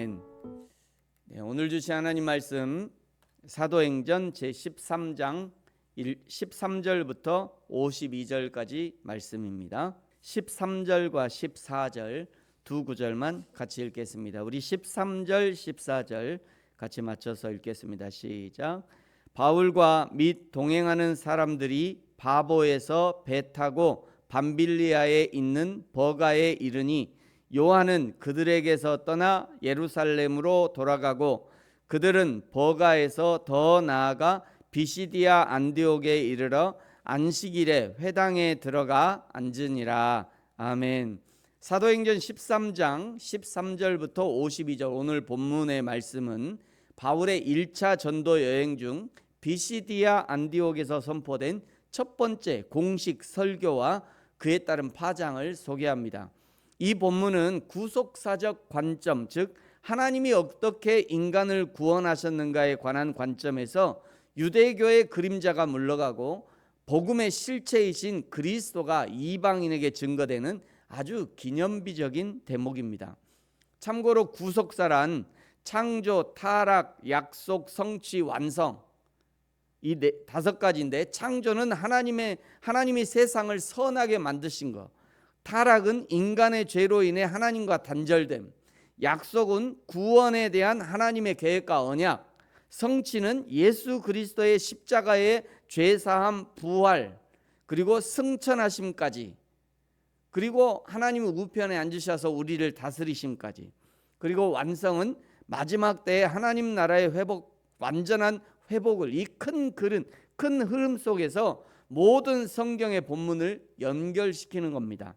아멘. 네, 오늘 주신 하나님 말씀 사도행전 제13장 13절부터 52절까지 말씀입니다. 13절과 14절 두 구절만 같이 읽겠습니다. 우리 13절 14절 같이 맞춰서 읽겠습니다. 시작. 바울과 및 동행하는 사람들이 바보에서 배 타고 밤빌리아에 있는 버가에 이르니 요한은 그들에게서 떠나 예루살렘으로 돌아가고 그들은 버가에서 더 나아가 비시디아 안디옥에 이르러 안식일에 회당에 들어가 앉으니라. 아멘. 사도행전 13장 13절부터 52절 오늘 본문의 말씀은 바울의 1차 전도 여행 중 비시디아 안디옥에서 선포된 첫 번째 공식 설교와 그에 따른 파장을 소개합니다. 이 본문은 구속사적 관점, 즉 하나님이 어떻게 인간을 구원하셨는가에 관한 관점에서 유대교의 그림자가 물러가고 복음의 실체이신 그리스도가 이방인에게 증거되는 아주 기념비적인 대목입니다. 참고로 구속사란 창조, 타락, 약속, 성취, 완성 이 다섯 가지인데, 창조는 하나님이 세상을 선하게 만드신 것, 타락은 인간의 죄로 인해 하나님과 단절됨, 약속은 구원에 대한 하나님의 계획과 언약, 성취는 예수 그리스도의 십자가의 죄사함, 부활, 그리고 승천하심까지, 그리고 하나님의 우편에 앉으셔서 우리를 다스리심까지, 그리고 완성은 마지막 때에 하나님 나라의 회복, 완전한 회복을 이 큰 흐름 속에서 모든 성경의 본문을 연결시키는 겁니다.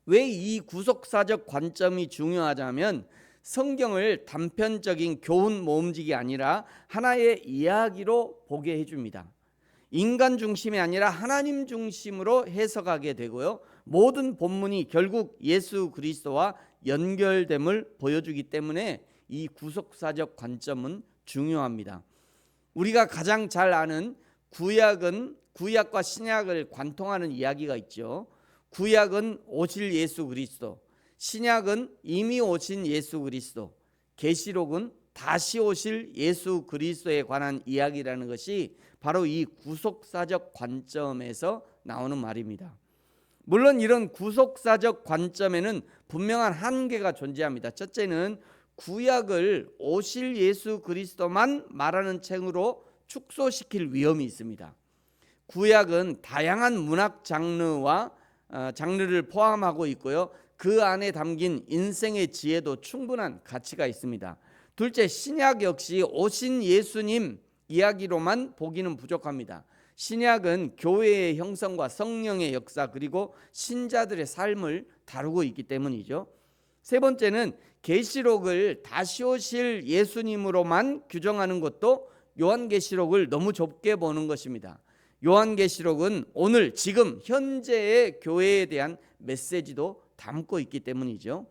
왜 이 구속사적 관점이 중요하냐면 성경을 단편적인 교훈 모음집이 아니라 하나의 이야기로 보게 해줍니다. 인간 중심이 아니라 하나님 중심으로 해석하게 되고요, 모든 본문이 결국 예수 그리스도와 연결됨을 보여주기 때문에 이 구속사적 관점은 중요합니다. 우리가 가장 잘 아는 구약은 구약과 신약을 관통하는 이야기가 있죠. 구약은 오실 예수 그리스도, 신약은 이미 오신 예수 그리스도, 계시록은 다시 오실 예수 그리스도에 관한 이야기라는 것이 바로 이 구속사적 관점에서 나오는 말입니다. 물론 이런 구속사적 관점에는 분명한 한계가 존재합니다. 첫째는 구약을 오실 예수 그리스도만 말하는 책으로 축소시킬 위험이 있습니다. 구약은 다양한 문학 장르를 포함하고 있고요, 그 안에 담긴 인생의 지혜도 충분한 가치가 있습니다. 둘째, 신약 역시 오신 예수님 이야기로만 보기는 부족합니다. 신약은 교회의 형성과 성령의 역사, 그리고 신자들의 삶을 다루고 있기 때문이죠. 세 번째는 계시록을 다시 오실 예수님으로만 규정하는 것도 요한계시록을 너무 좁게 보는 것입니다. 요한계시록은 오늘 지금 현재의 교회에 대한 메시지도 담고 있기 때문이죠.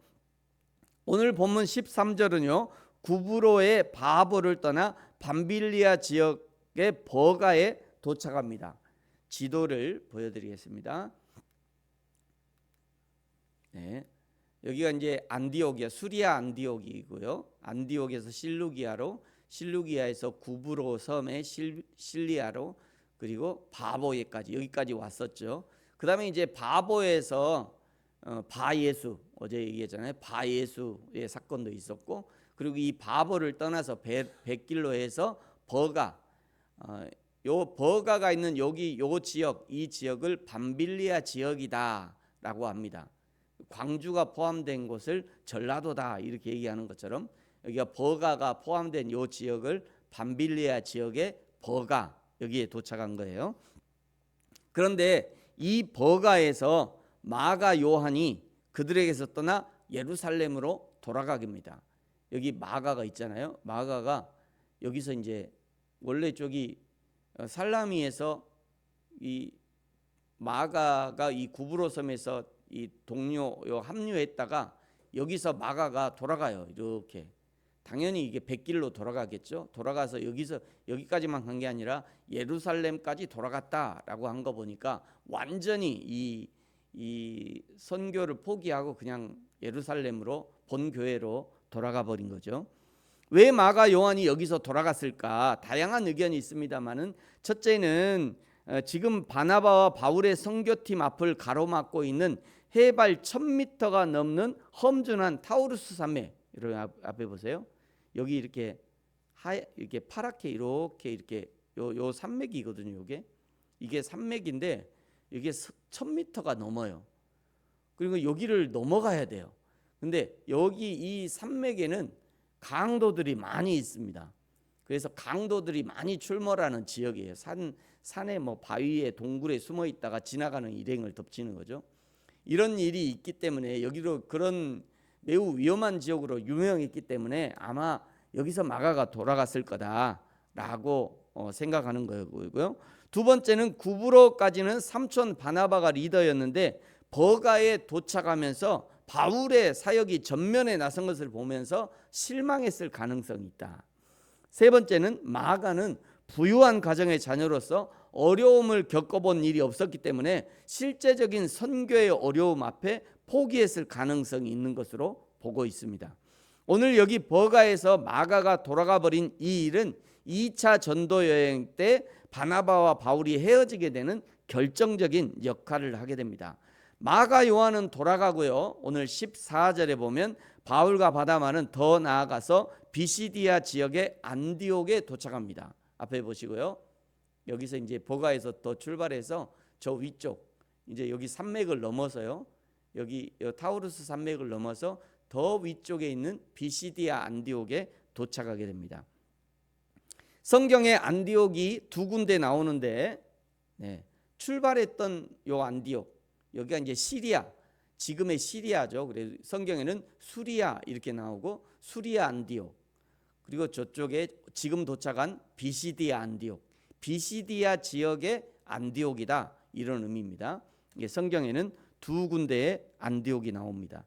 오늘 본문 13절은요, 구브로의 바보를 떠나 밤빌리아 지역의 버가에 도착합니다. 지도를 보여드리겠습니다. 네, 여기가 이제 안디옥이야, 수리아 안디옥이고요, 안디옥에서 실루기아로, 실루기아에서 구브로 섬의 실리아로, 그리고 바보에까지, 여기까지 왔었죠. 그 다음에 이제 바보에서 바예수, 어제 얘기했잖아요. 바예수의 사건도 있었고, 그리고 이 바보를 떠나서 뱃길로 해서 버가, 요 버가가 있는 여기 요 지역, 이 지역을 밤빌리아 지역이다라고 합니다. 광주가 포함된 곳을 전라도다 이렇게 얘기하는 것처럼 여기가 버가가 포함된 요 지역을 밤빌리아 지역의 버가, 여기에 도착한 거예요. 그런데 이 버가에서 마가 요한이 그들에게서 떠나 예루살렘으로 돌아가게 합니다. 여기 마가가 있잖아요. 마가가 여기서 이제 원래 저기 살라미에서 이 마가가 이 구브로 섬에서 이 합류했다가 여기서 마가가 돌아가요. 이렇게 당연히 이게 뱃길로 돌아가겠죠. 돌아가서 여기까지만 간 게 아니라 예루살렘까지 돌아갔다라고 한 거 보니까 완전히 이 선교를 포기하고 그냥 예루살렘으로, 본교회로 돌아가 버린 거죠. 왜 마가 요한이 여기서 돌아갔을까? 다양한 의견이 있습니다만은 첫째는 지금 바나바와 바울의 선교팀 앞을 가로막고 있는 해발 1000m가 넘는 험준한 타우루스 산맥. 여러분 앞에 보세요. 여기 이렇게 이렇게 파랗게 이렇게 요 산맥이거든요. 이게 산맥인데 이게 1000m가 넘어요. 그리고 여기를 넘어가야 돼요. 근데 여기 이 산맥에는 강도들이 많이 있습니다. 그래서 강도들이 많이 출몰하는 지역이에요. 산에 뭐 바위에 동굴에 숨어 있다가 지나가는 일행을 덮치는 거죠. 이런 일이 있기 때문에 여기로 그런 매우 위험한 지역으로 유명했기 때문에 아마 여기서 마가가 돌아갔을 거다라고 생각하는 거고요. 두 번째는 구브로까지는 삼촌 바나바가 리더였는데 버가에 도착하면서 바울의 사역이 전면에 나선 것을 보면서 실망했을 가능성이 있다. 세 번째는 마가는 부유한 가정의 자녀로서 어려움을 겪어본 일이 없었기 때문에 실제적인 선교의 어려움 앞에 포기했을 가능성이 있는 것으로 보고 있습니다. 오늘 여기 버가에서 마가가 돌아가 버린 이 일은 2차 전도 여행 때 바나바와 바울이 헤어지게 되는 결정적인 역할을 하게 됩니다. 마가 요한은 돌아가고요. 오늘 14절에 보면 바울과 바나바는 더 나아가서 비시디아 지역의 안디옥에 도착합니다. 앞에 보시고요. 여기서 이제 버가에서 더 출발해서 저 위쪽 이제 여기 산맥을 넘어서요. 여기 타우루스 산맥을 넘어서 더 위쪽에 있는 비시디아 안디옥에 도착하게 됩니다. 성경에 안디옥이 두 군데 나오는데 출발했던 요 안디옥 여기가 이제 시리아 지금의 시리아죠. 그래서 성경에는 수리아 이렇게 나오고 수리아 안디옥 그리고 저쪽에 지금 도착한 비시디아 안디옥 비시디아 지역의 안디옥이다 이런 의미입니다. 성경에는 두 군데의 안디옥이 나옵니다.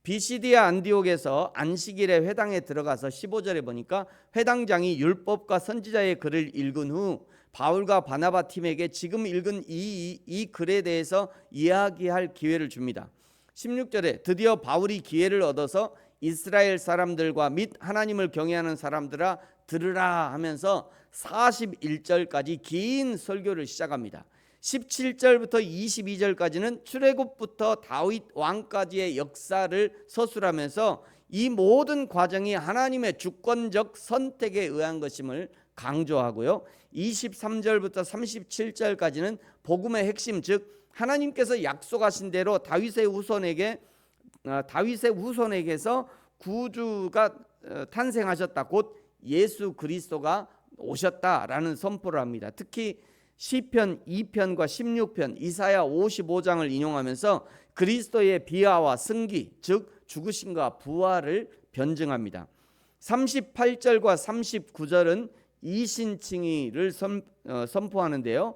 비시디아 안디옥에서 안식일에 회당에 들어가서 15절에 보니까 회당장이 율법과 선지자의 글을 읽은 후 바울과 바나바 팀에게 지금 읽은 이 글에 대해서 이야기할 기회를 줍니다. 16절에 드디어 바울이 기회를 얻어서 이스라엘 사람들과 및 하나님을 경외하는 사람들아 들으라 하면서 41절까지 긴 설교를 시작합니다. 17절부터 22절까지는 출애굽부터 다윗 왕까지의 역사를 서술하면서 이 모든 과정이 하나님의 주권적 선택에 의한 것임을 강조하고요. 23절부터 37절까지는 복음의 핵심 즉 하나님께서 약속하신 대로 다윗의 후손에게서 구주가 탄생하셨다. 곧 예수 그리스도가 오셨다라는 선포를 합니다. 특히 시편 2편과 16편 이사야 55장을 인용하면서 그리스도의 비하와 승기 즉 죽으심과 부활을 변증합니다. 38절과 39절은 이신칭의를 선포하는데요.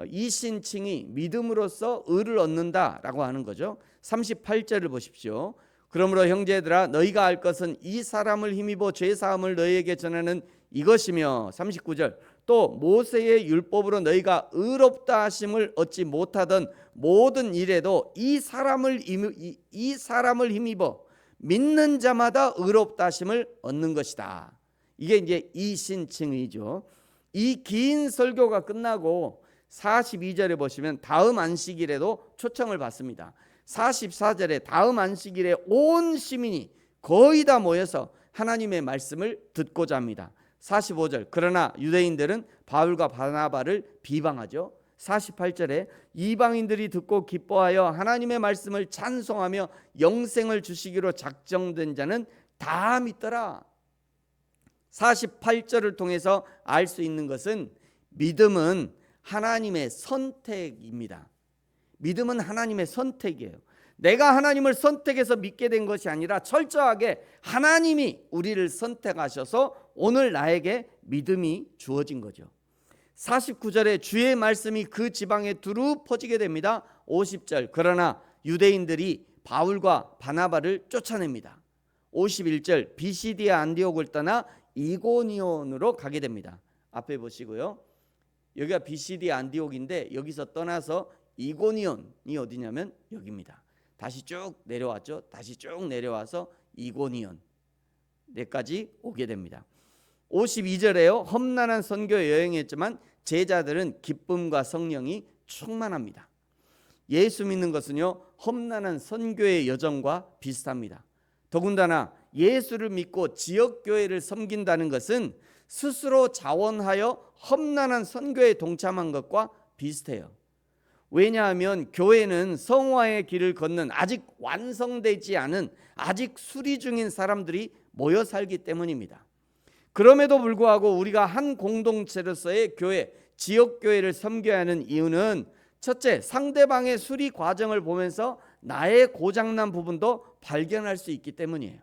이신칭의 믿음으로써 의를 얻는다라고 하는 거죠. 38절을 보십시오. 그러므로 형제들아 너희가 알 것은 이 사람을 힘입어 죄사함을 너희에게 전하는 이것이며 39절 또 모세의 율법으로 너희가 의롭다 하심을 얻지 못하던 모든 일에도 이 사람을 힘입어 믿는 자마다 의롭다 하심을 얻는 것이다. 이게 이제 이신칭의죠. 이 긴 설교가 끝나고 42절에 보시면 다음 안식일에도 초청을 받습니다. 44절에 다음 안식일에 온 시민이 거의 다 모여서 하나님의 말씀을 듣고자 합니다. 45절 그러나 유대인들은 바울과 바나바를 비방하죠. 48절에 이방인들이 듣고 기뻐하여 하나님의 말씀을 찬송하며 영생을 주시기로 작정된 자는 다 믿더라. 48절을 통해서 알 수 있는 것은 믿음은 하나님의 선택입니다. 믿음은 하나님의 선택이에요. 내가 하나님을 선택해서 믿게 된 것이 아니라 철저하게 하나님이 우리를 선택하셔서 오늘 나에게 믿음이 주어진 거죠. 49절에 주의 말씀이 그 지방에 두루 퍼지게 됩니다. 50절 그러나 유대인들이 바울과 바나바를 쫓아냅니다. 51절 비시디아 안디옥을 떠나 이고니온으로 가게 됩니다. 앞에 보시고요. 여기가 비시디아 안디옥인데 여기서 떠나서 이고니온이 어디냐면 여기입니다. 다시 쭉 내려왔죠. 다시 쭉 내려와서 이고니온. 데까지 오게 됩니다. 52절에요. 험난한 선교 여행이었지만 제자들은 기쁨과 성령이 충만합니다. 예수 믿는 것은요, 험난한 선교의 여정과 비슷합니다. 더군다나 예수를 믿고 지역교회를 섬긴다는 것은 스스로 자원하여 험난한 선교에 동참한 것과 비슷해요. 왜냐하면 교회는 성화의 길을 걷는 아직 완성되지 않은 아직 수리 중인 사람들이 모여 살기 때문입니다. 그럼에도 불구하고 우리가 한 공동체로서의 교회, 지역교회를 섬겨야 하는 이유는 첫째, 상대방의 수리 과정을 보면서 나의 고장난 부분도 발견할 수 있기 때문이에요.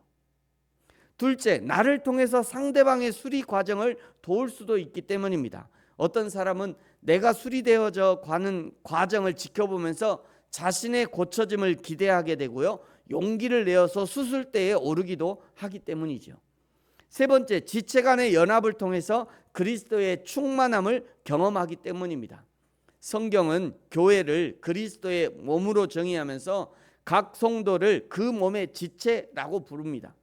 둘째, 나를 통해서 상대방의 수리 과정을 도울 수도 있기 때문입니다. 어떤 사람은 내가 수리되어져 가는 과정을 지켜보면서 자신의 고쳐짐을 기대하게 되고요, 용기를 내어서 수술대에 오르기도 하기 때문이죠. 세 번째, 지체 간의 연합을 통해서 그리스도의 충만함을 경험하기 때문입니다. 성경은 교회를 그리스도의 몸으로 정의하면서 각 성도를 그 몸의 지체라고 부릅니다.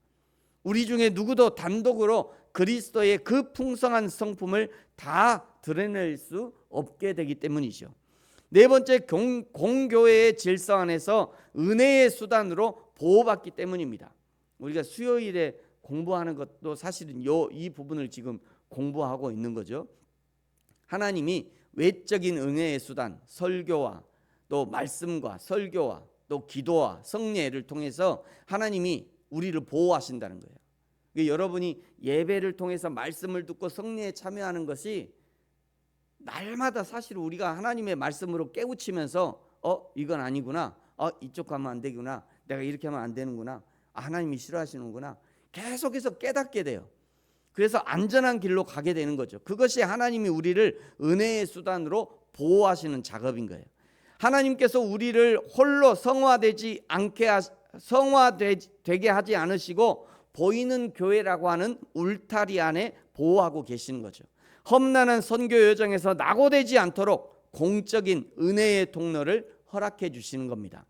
우리 중에 누구도 단독으로 그리스도의 그 풍성한 성품을 다 드러낼 수 없게 되기 때문이죠. 네 번째, 공교회의 질서 안에서 은혜의 수단으로 보호받기 때문입니다. 우리가 수요일에 공부하는 것도 사실은 이 부분을 지금 공부하고 있는 거죠. 하나님이 외적인 은혜의 수단, 설교와 또 말씀과 설교와 또 기도와 성례를 통해서 하나님이 우리를 보호하신다는 거예요. 그러니까 여러분이 예배를 통해서 말씀을 듣고 성례에 참여하는 것이 날마다 사실 우리가 하나님의 말씀으로 깨우치면서 이건 아니구나, 이쪽 가면 안 되구나, 내가 이렇게 하면 안 되는구나, 하나님이 싫어하시는구나, 계속해서 깨닫게 돼요. 그래서 안전한 길로 가게 되는 거죠. 그것이 하나님이 우리를 은혜의 수단으로 보호하시는 작업인 거예요. 하나님께서 우리를 홀로 성화되게 하지 않으시고 보이는 교회라고 하는 울타리 안에 보호하고 계시는 거죠. 험난한 선교 여정에서 낙오되지 않도록 공적인 은혜의 통로를 허락해 주시는 겁니다.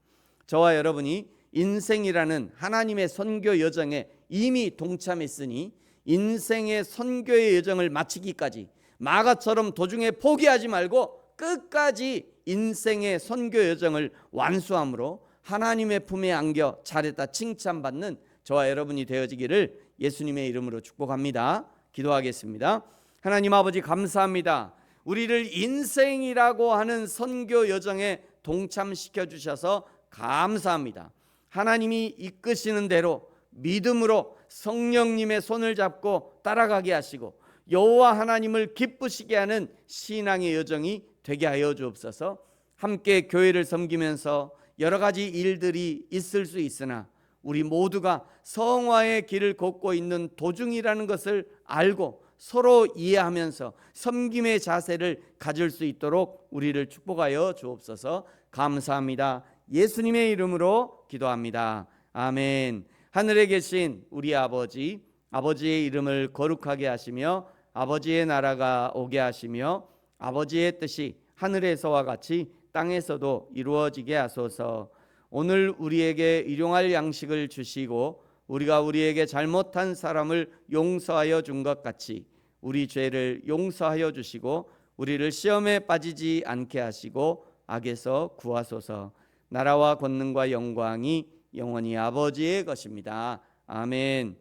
저와 여러분이 인생이라는 하나님의 선교 여정에 이미 동참했으니 인생의 선교의 여정을 마치기까지 마가처럼 도중에 포기하지 말고 끝까지 인생의 선교 여정을 완수함으로 하나님의 품에 안겨 잘했다 칭찬받는 저와 여러분이 되어지기를 예수님의 이름으로 축복합니다. 기도하겠습니다. 하나님 아버지, 감사합니다. 우리를 인생이라고 하는 선교 여정에 동참시켜 주셔서 감사합니다. 하나님이 이끄시는 대로 믿음으로 성령님의 손을 잡고 따라가게 하시고 여호와 하나님을 기쁘시게 하는 신앙의 여정이 되게 하여 주옵소서. 함께 교회를 섬기면서 여러 가지 일들이 있을 수 있으나 우리 모두가 성화의 길을 걷고 있는 도중이라는 것을 알고 서로 이해하면서 섬김의 자세를 가질 수 있도록 우리를 축복하여 주옵소서. 감사합니다. 예수님의 이름으로 기도합니다. 아멘. 하늘에 계신 우리 아버지, 아버지의 이름을 거룩하게 하시며 아버지의 나라가 오게 하시며 아버지의 뜻이 하늘에서와 같이 땅에서도 이루어지게 하소서. 오늘 우리에게 일용할 양식을 주시고 우리가 우리에게 잘못한 사람을 용서하여 준 것 같이 우리 죄를 용서하여 주시고 우리를 시험에 빠지지 않게 하시고 악에서 구하소서. 나라와 권능과 영광이 영원히 아버지의 것입니다. 아멘.